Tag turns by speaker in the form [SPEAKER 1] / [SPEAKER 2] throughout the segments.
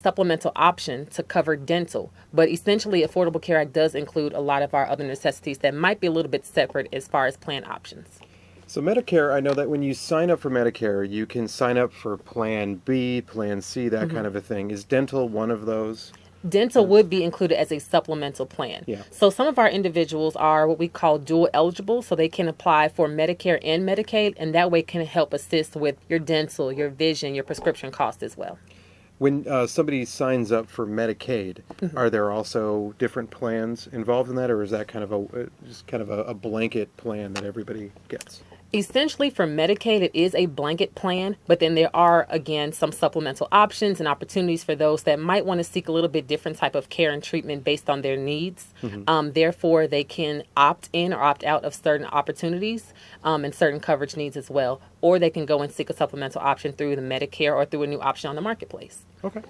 [SPEAKER 1] supplemental option to cover dental, but essentially Affordable Care Act does include a lot of our other necessities that might be a little bit separate as far as plan options.
[SPEAKER 2] So Medicare, I know that when you sign up for Medicare, you can sign up for Plan B, Plan C, that kind of a thing. Is dental one of those?
[SPEAKER 1] Dental would be included as a supplemental plan.
[SPEAKER 2] Yeah.
[SPEAKER 1] So some of our individuals are what we call dual eligible, so they can apply for Medicare and Medicaid, and that way can help assist with your dental, your vision, your prescription costs as well.
[SPEAKER 2] When somebody signs up for Medicaid, are there also different plans involved in that, or is that kind of a blanket plan that everybody gets?
[SPEAKER 1] Essentially, for Medicaid, it is a blanket plan, but then there are, again, some supplemental options and opportunities for those that might want to seek a little bit different type of care and treatment based on their needs. Therefore, they can opt in or opt out of certain opportunities and certain coverage needs as well, or they can go and seek a supplemental option through the Medicare or through a new option on the marketplace.
[SPEAKER 2] Okay.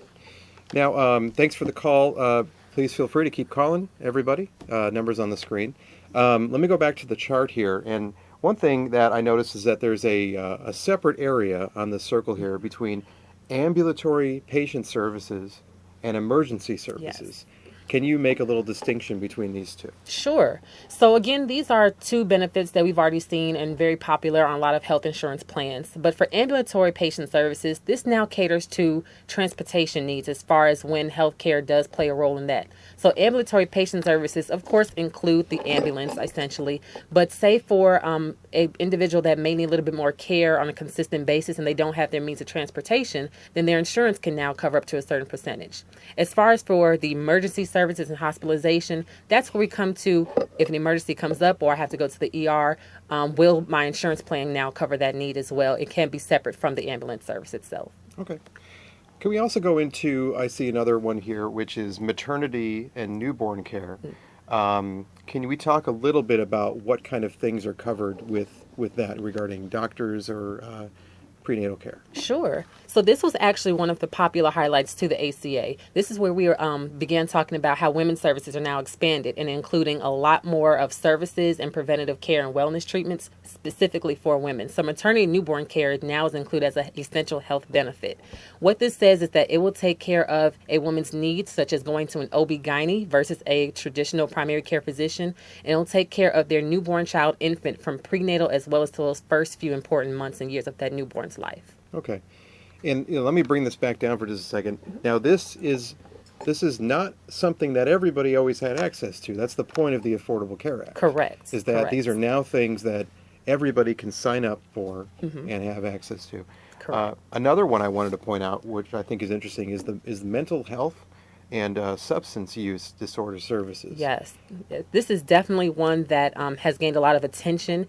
[SPEAKER 2] Now, thanks for the call. Please feel free to keep calling, everybody. Numbers on the screen. Let me go back to the chart here. And one thing that I noticed is that there's a separate area on the circle here between ambulatory patient services and emergency services.
[SPEAKER 1] Yes.
[SPEAKER 2] Can you make a little distinction between these two?
[SPEAKER 1] Sure. So again, these are two benefits that we've already seen and very popular on a lot of health insurance plans. But for ambulatory patient services, this now caters to transportation needs as far as when healthcare does play a role in that. So ambulatory patient services, of course, include the ambulance essentially. But say for an individual that may need a little bit more care on a consistent basis and they don't have their means of transportation, then their insurance can now cover up to a certain percentage. As far as for the emergency services and hospitalization, that's where we come to if an emergency comes up or I have to go to the ER, will my insurance plan now cover that need as well? It can be separate from the ambulance service itself.
[SPEAKER 2] Okay. Can we also go into, I see another one here, which is maternity and newborn care. Can we talk a little bit about what kind of things are covered with that regarding doctors or prenatal care?
[SPEAKER 1] Sure. So this was actually one of the popular highlights to the ACA. This is where we began talking about how women's services are now expanded and including a lot more of services and preventative care and wellness treatments specifically for women. So maternity and newborn care now is included as an essential health benefit. What this says is that it will take care of a woman's needs, such as going to an OB-GYN versus a traditional primary care physician, and it will take care of their newborn child infant from prenatal as well as to those first few important months and years of that newborn's life.
[SPEAKER 2] Okay. And let me bring this back down for just a second. Now, this is not something that everybody always had access to. That's the point of the Affordable Care Act.
[SPEAKER 1] Correct.
[SPEAKER 2] Is that
[SPEAKER 1] Correct.
[SPEAKER 2] These are now things that everybody can sign up for and have access to.
[SPEAKER 1] Correct.
[SPEAKER 2] Another one I wanted to point out, which I think is interesting, is the mental health and substance use disorder services.
[SPEAKER 1] Yes, this is definitely one that has gained a lot of attention